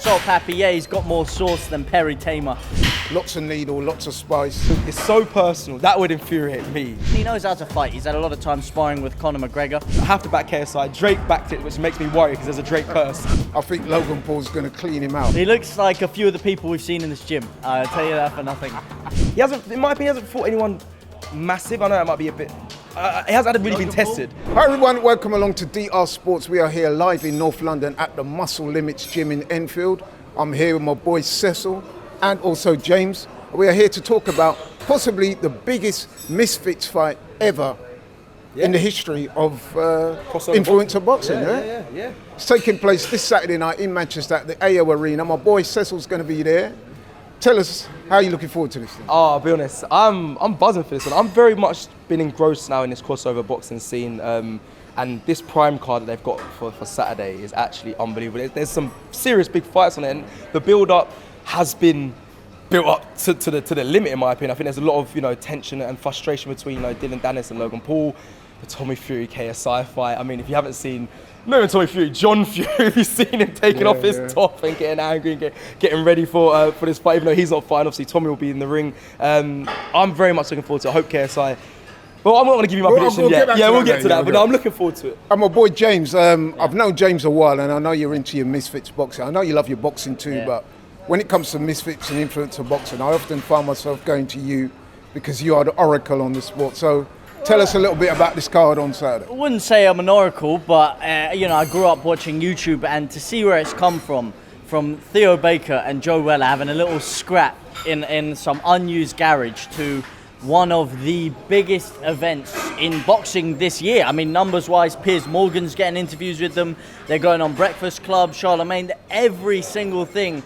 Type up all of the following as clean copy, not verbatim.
Salt Pappy, yeah, he's got more sauce than Perry Tamer. Lots of needle, lots of spice. It's so personal. That would infuriate me. He knows how to fight. He's had a lot of time sparring with Conor McGregor. I have to back KSI. Drake backed it, which makes me worry because there's a Drake curse. I think Logan Paul's going to clean him out. He looks like a few of the people we've seen in this gym. I'll tell you that for nothing. He hasn't, in my opinion, he hasn't fought anyone massive. I know that might be a bit. He hasn't really been tested. Hi everyone, welcome along to DR Sports. We are here live in North London at the Muscle Limits Gym in Enfield. I'm here with my boy Cecil and also James. We are here to talk about possibly the biggest misfits fight ever in the history of influencer boxing. Yeah. It's taking place this Saturday night in Manchester at the AO Arena. My boy Cecil's going to be there. Tell us how you're looking forward to this thing. Oh, I'll be honest, I'm buzzing for this one. I'm very much been engrossed now in this crossover boxing scene, and this prime card that they've got for Saturday is actually unbelievable. There's some serious big fights on it, and the build-up has been built up to the limit, in my opinion. I think there's a lot of tension and frustration between Dylan Dennis and Logan Paul. The Tommy Fury KSI fight. I mean, if you haven't seen, not even Tommy Fury, John Fury, if you've seen him taking off his top and getting angry and getting ready for this fight, even though he's not fighting, obviously Tommy will be in the ring. I'm very much looking forward to it. I hope KSI. Well, I'm not going to give you my prediction yet. We'll get to that, but no, I'm looking forward to it. And my boy James, I've known James a while, and I know you're into your misfits boxing. I know you love your boxing too, but when it comes to misfits and influencer boxing, I often find myself going to you because you are the oracle on the sport. So tell us a little bit about this card on Saturday. I wouldn't say I'm an oracle, but I grew up watching YouTube, and to see where it's come from Theo Baker and Joe Weller having a little scrap in some unused garage to one of the biggest events in boxing this year. I mean, numbers-wise, Piers Morgan's getting interviews with them. They're going on Breakfast Club, Charlemagne. Every single thing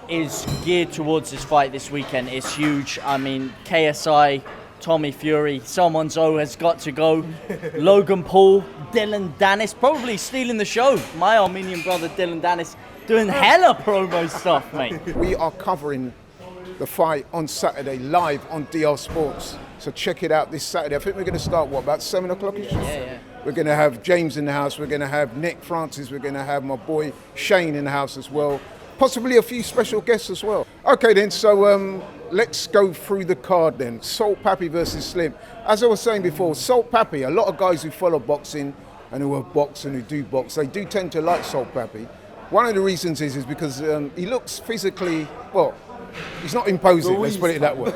is geared towards this fight this weekend. It's huge. I mean, KSI, Tommy Fury, someone's has got to go. Logan Paul, Dylan Dennis, probably stealing the show. My Armenian brother Dylan Dennis doing hella promo stuff, mate. We are covering the fight on Saturday live on DR Sports. So check it out this Saturday. I think we're going to start, about 7 o'clock? Yeah. We're going to have James in the house. We're going to have Nick Francis. We're going to have my boy Shane in the house as well. Possibly a few special guests as well. Okay then, so let's go through the card then. Salt Pappy versus Slim. As I was saying before, Salt Pappy, a lot of guys who follow boxing and who have boxed and who do box, they do tend to like Salt Pappy. One of the reasons is because he looks physically, he's not imposing, let's put it that way.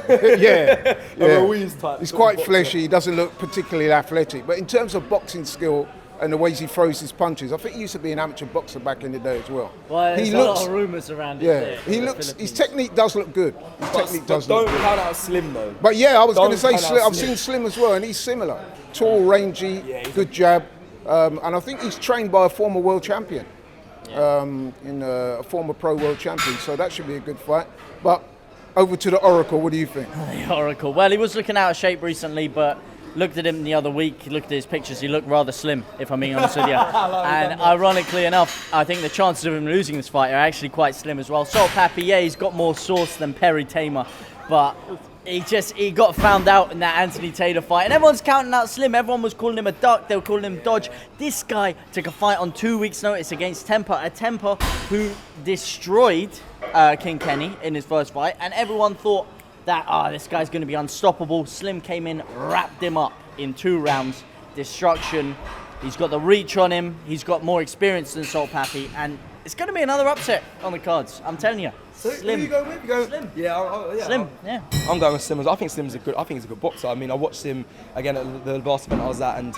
He's quite fleshy, he doesn't look particularly athletic. But in terms of boxing skill and the ways he throws his punches, I think he used to be an amateur boxer back in the day as well. Well, there's a lot of rumours around it. His technique does look good. Don't count out Slim though. But yeah, I was going to say Slim. I've seen Slim as well, and he's similar. Tall, rangy, good jab. And I think he's trained by a former world champion. A former pro world champion, so that should be a good fight. But over to the Oracle, what do you think? The Oracle. Well, he was looking out of shape recently, but looked at him the other week, looked at his pictures, he looked rather slim, if I'm being honest with you. And ironically enough, I think the chances of him losing this fight are actually quite slim as well. Salt Pappy, yeah, he's got more sauce than Perry Tamer, but he got found out in that Anthony Taylor fight, and everyone's counting out Slim. Everyone was calling him a duck, they were calling him dodge. This guy took a fight on 2 weeks' notice against Temper, a Temper who destroyed King Kenny in his first fight, and everyone thought that this guy's going to be unstoppable. Slim came in, wrapped him up in 2 rounds, destruction. He's got the reach on him, he's got more experience than Salt Pappy, and it's going to be another upset on the cards, I'm telling you. So Slim. Who you going with? You going? Slim. Yeah, Slim. Yeah. I'm going with Slim. I think he's a good boxer. I mean, I watched him again at the last event I was at, and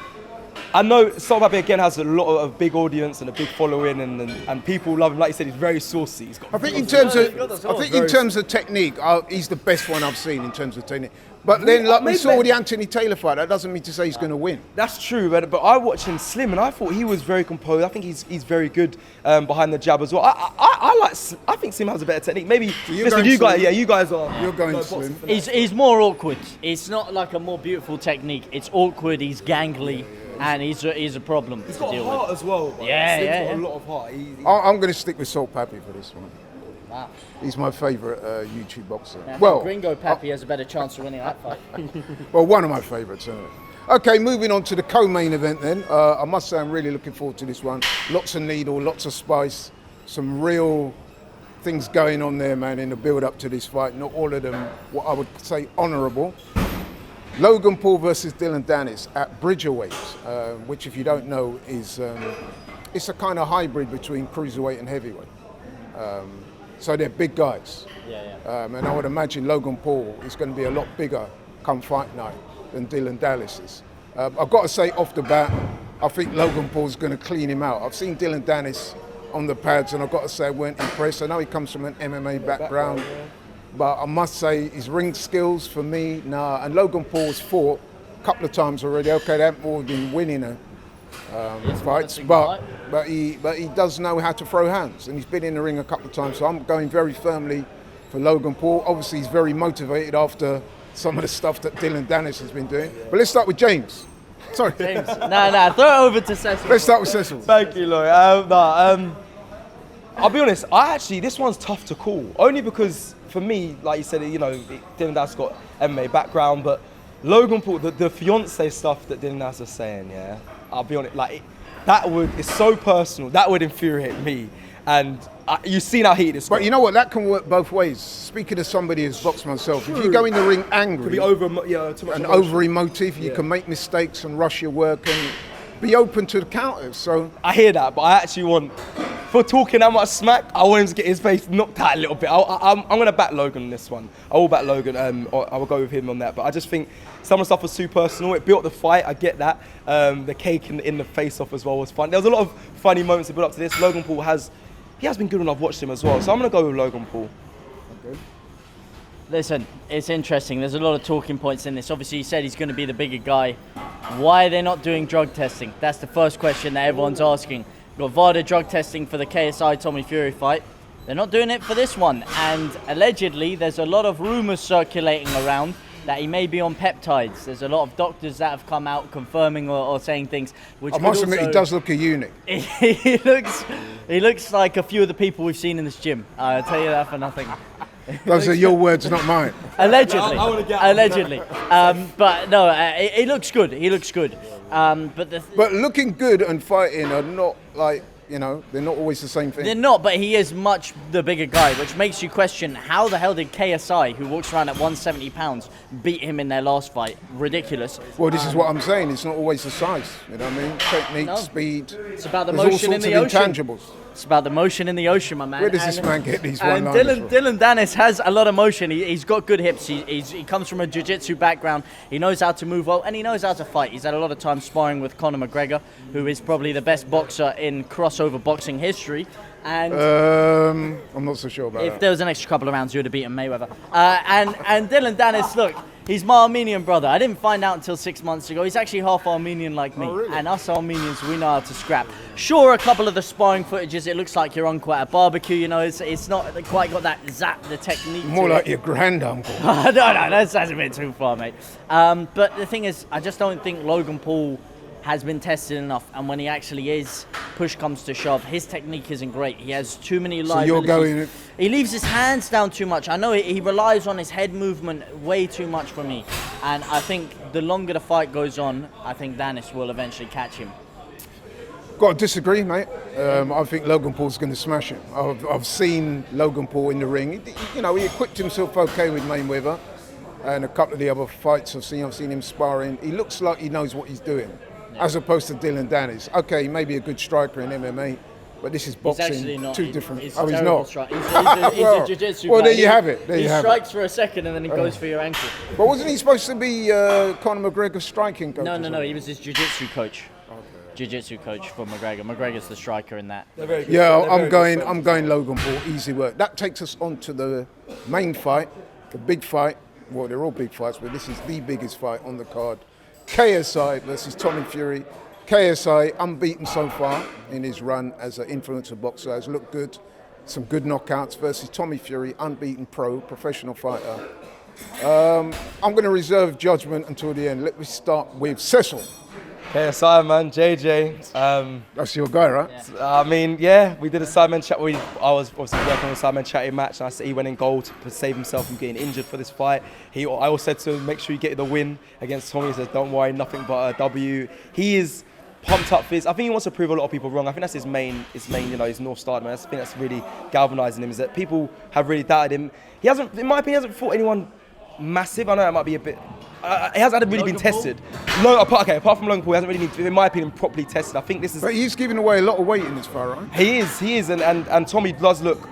I know Salt Pappy again has a lot of a big audience and a big following, and people love him. Like you said, he's very saucy. I think in terms of technique, he's the best one I've seen in terms of technique. But then, like we saw with the Anthony Taylor fight, that doesn't mean to say he's going to win. That's true, but I watched him Slim, and I thought he was very composed. I think he's very good behind the jab as well. I think Slim has a better technique. Maybe you guys are. You're going Slim. He's more awkward. It's not like a more beautiful technique. It's awkward. He's gangly. And he's a problem He's to got deal a heart with. as well. Yeah. Got a lot of heart. I'm going to stick with Salt Pappy for this one. Wow. He's my favourite YouTube boxer. Now, Gringo Pappy has a better chance of winning that fight. Well, one of my favourites, anyway. Okay, moving on to the co-main event then. I must say I'm really looking forward to this one. Lots of needle, lots of spice, some real things going on there, man, in the build-up to this fight. Not all of them, what I would say, honourable. Logan Paul versus Dylan Dennis at Bridgerweight, which, if you don't know, is it's a kind of hybrid between cruiserweight and heavyweight. So they're big guys. And I would imagine Logan Paul is going to be a lot bigger come fight night than Dylan Dennis is. I've got to say off the bat, I think Logan Paul's going to clean him out. I've seen Dylan Dennis on the pads, and I've got to say I weren't impressed. I know he comes from an MMA background. But I must say, his ring skills for me, nah. And Logan Paul's fought a couple of times already. Okay, they haven't all been winning fights, but he does know how to throw hands, and he's been in the ring a couple of times. So I'm going very firmly for Logan Paul. Obviously, he's very motivated after some of the stuff that Dylan Dennis has been doing. But let's start with James. Sorry, James. Nah, throw it over to Cecil. Let's start with Cecil. Thank you, Lloyd. I'll be honest, this one's tough to call. Only because, for me, like you said, Dylan Dennis got MMA background, but Logan Paul, the fiance stuff that Dylan Dennis is saying, yeah, I'll be honest, it's so personal, that would infuriate me. And you've seen how heated it's. But you know what, that can work both ways. Speaking of somebody who's boxed myself, True. if you go in the ring angry, could be too much and over emotive, you can make mistakes and rush your work and be open to the counters. So I hear that, but I actually want, for talking that much smack, I want him to get his face knocked out a little bit. I'm going to back Logan on this one. I will back Logan. I will go with him on that. But I just think some of the stuff was too personal. It built the fight. I get that. The cake in the face-off as well was fun. There was a lot of funny moments to build up to this. Logan Paul has been good when I've watched him as well. So I'm going to go with Logan Paul. okay. Listen, it's interesting. There's a lot of talking points in this. Obviously, he said he's going to be the bigger guy. Why are they not doing drug testing? That's the first question that everyone's asking. Got VADA drug testing for the KSI Tommy Fury fight. They're not doing it for this one. And allegedly, there's a lot of rumors circulating around that he may be on peptides. There's a lot of doctors that have come out confirming or saying things. Which I must admit, he does look a eunuch. he looks like a few of the people we've seen in this gym. I'll tell you that for nothing. Those are your words, not mine. Allegedly. I wanna get Allegedly. But no, he looks good. He looks good. But looking good and fighting are not they're not always the same thing. They're not, but he is much the bigger guy, which makes you question how the hell did KSI, who walks around at 170 pounds, beat him in their last fight? Ridiculous. Well, this is what I'm saying. It's not always the size. You know what I mean? Technique, No. speed. It's about the There's all motion in sorts the of ocean. intangibles. It's about the motion in the ocean, my man. Where does this man get these And one-liners from? Dylan Dennis has a lot of motion. He's got good hips. He comes from a jiu-jitsu background. He knows how to move well, and he knows how to fight. He's had a lot of time sparring with Conor McGregor, who is probably the best boxer in crossover boxing history. And I'm not so sure about if that. there was an extra couple of rounds, you would have beaten Mayweather. And Dylan Dennis, look, he's my Armenian brother. I didn't find out until 6 months ago. He's actually half Armenian like me. Oh, really? And us Armenians, we know how to scrap. Sure, a couple of the sparring footages, it looks like your uncle at a barbecue. It's not quite got that zap, the technique. More to like it. your granduncle. No, that's a bit too far, mate. But the thing is, I just don't think Logan Paul has been tested enough, and when he actually is, push comes to shove, his technique isn't great. He has too many liabilities. you're going- He leaves his hands down too much. I know he relies on his head movement way too much for me, and I think the longer the fight goes on, I think Dennis will eventually catch him. Got to disagree, mate. I think Logan Paul's going to smash him. I've seen Logan Paul in the ring. He equipped himself okay with Mayweather, and a couple of the other fights I've seen him sparring. He looks like he knows what he's doing, as opposed to Dylan Dennis. Okay, he may be a good striker in MMA, but this is He's boxing. actually not. Too different. He's He's terrible not. strike. He's Well, a jiu-jitsu well, guy. there you have it. There he you have it. strikes for a second and then he goes for your ankle. But wasn't he supposed to be Conor McGregor's striking coach? No. He was his jiu-jitsu coach. Jiu-jitsu coach for McGregor. McGregor's the striker in that. Yeah, I'm going Logan Paul. Easy work. That takes us on to the main fight, the big fight. Well, they're all big fights, but this is the biggest fight on the card. KSI versus Tommy Fury. KSI unbeaten so far in his run as an influencer boxer. Has looked good. Some good knockouts versus Tommy Fury, unbeaten professional fighter. I'm going to reserve judgment until the end. Let me start with Cecil. KSI, man, JJ. That's your guy, right? We did a Sidemen chat. I was obviously working on a Sidemen chatting match, and he went in goal to save himself from getting injured for this fight. I also said to him, make sure you get the win against Tommy. He says, don't worry, nothing but a W. He is pumped up for this. I think he wants to prove a lot of people wrong. I think that's his main, his North Star, man. I think that's really galvanising him, is that people have really doubted him. He hasn't, in my opinion, he hasn't fought anyone massive. I know that might be a bit. He hasn't really been tested. Apart from Logan Paul, he hasn't really been, in my opinion, properly tested. I think this is. But he's giving away a lot of weight in this fight, right? He is, and Tommy does look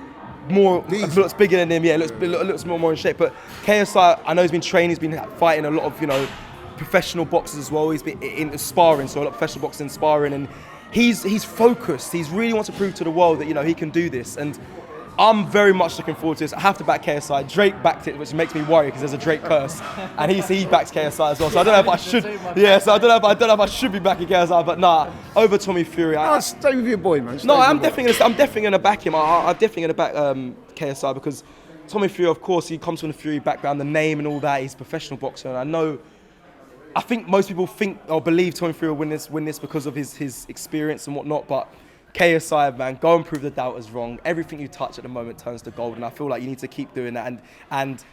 looks bigger than him. Yeah, looks more in shape. But KSI, I know he's been training, he's been fighting a lot of professional boxers as well. He's been in sparring, so a lot of professional boxing sparring, and he's focused. He's really wants to prove to the world that he can do this, and I'm very much looking forward to this. I have to back KSI. Drake backed it, which makes me worry because there's a Drake curse, and he backs KSI as well. So I don't know if I should. Yeah, so I don't know if I should be backing KSI, but nah, over Tommy Fury. Stay with your boy, man. I'm definitely gonna back him. I'm definitely gonna back KSI because Tommy Fury, of course, he comes from the Fury background, the name and all that. He's a professional boxer, and I think most people think or believe Tommy Fury will win this because of his experience and whatnot, but KSI, man, go and prove the doubters wrong. Everything you touch at the moment turns to gold, and I feel like you need to keep doing that. And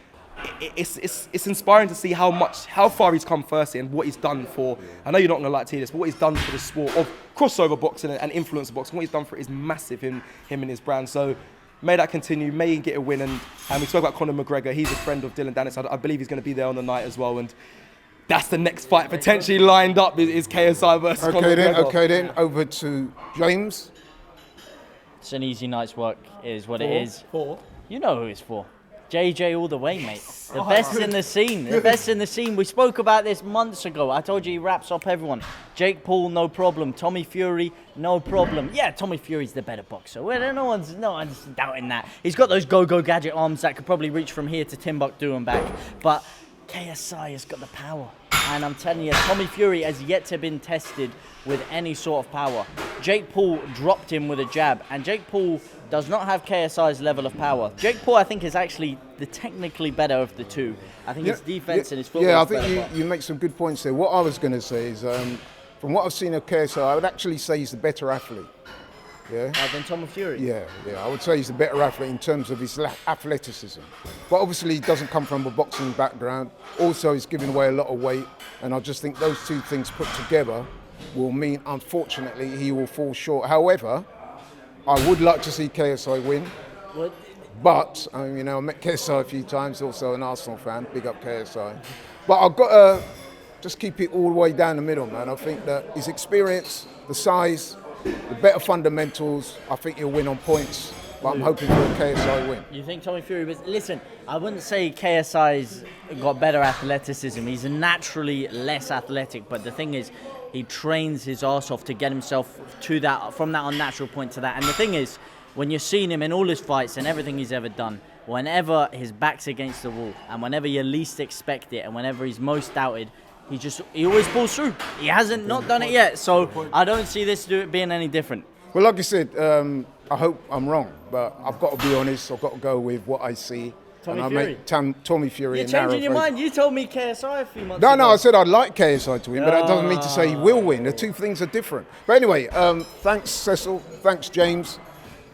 it's inspiring to see how far he's come firstly and what he's done for. I know you're not going to like to hear this, but what he's done for the sport of crossover boxing and influencer boxing, what he's done for it is massive. Him and his brand. So may that continue. May he get a win. And we spoke about Conor McGregor. He's a friend of Dylan Dennis. I believe he's going to be there on the night as well. And that's the next fight potentially lined up is KSI versus Conor McGregor. Okay then, over to James. It's an easy night's work, is what it is. You know who it's for. JJ all the way, mate. The best in the scene. The best in the scene. We spoke about this months ago. I told you he wraps up everyone. Jake Paul, no problem. Tommy Fury, no problem. Yeah, Tommy Fury's the better boxer. Well, no one's doubting that. He's got those go-go gadget arms that could probably reach from here to Timbuktu and back. But KSI has got the power. And I'm telling you, Tommy Fury has yet to been tested with any sort of power. Jake Paul dropped him with a jab, and Jake Paul does not have KSI's level of power. Jake Paul, I think, is actually the technically better of the two. I think his defense and his footwork. Yeah, I think you make some good points there. What I was going to say is, from what I've seen of KSI, I would actually say he's the better athlete. Yeah. Than Tommy Fury. Yeah, I would say he's a better athlete in terms of his athleticism. But obviously he doesn't come from a boxing background. Also, he's giving away a lot of weight, and I just think those two things put together will mean, unfortunately, he will fall short. However, I would like to see KSI win. What? But, I met KSI a few times, also an Arsenal fan, big up KSI. But I've got to just keep it all the way down the middle, man. I think that his experience, the size, the better fundamentals, I think he'll win on points, but I'm hoping for a KSI win. You think Tommy Fury? But listen, I wouldn't say KSI's got better athleticism. He's naturally less athletic, but the thing is, he trains his arse off to get himself to that, from that unnatural point to that. And the thing is, when you're seeing him in all his fights and everything he's ever done, whenever his back's against the wall and whenever you least expect it and whenever he's most doubted, he always pulls through. He hasn't not done it yet, so I don't see this being any different. Well, like I said, I hope I'm wrong, but I've got to be honest. I've got to go with what I see. Tommy Fury. Tommy Fury. You're changing your mind. You told me KSI a few months ago. No, I said I'd like KSI to win, but that doesn't mean to say he will win. The two things are different. But anyway, thanks Cecil, thanks James.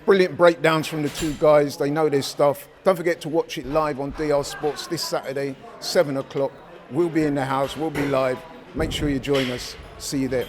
Brilliant breakdowns from the two guys. They know their stuff. Don't forget to watch it live on DR Sports this Saturday, 7 o'clock. We'll be in the house. We'll be live. Make sure you join us. See you there.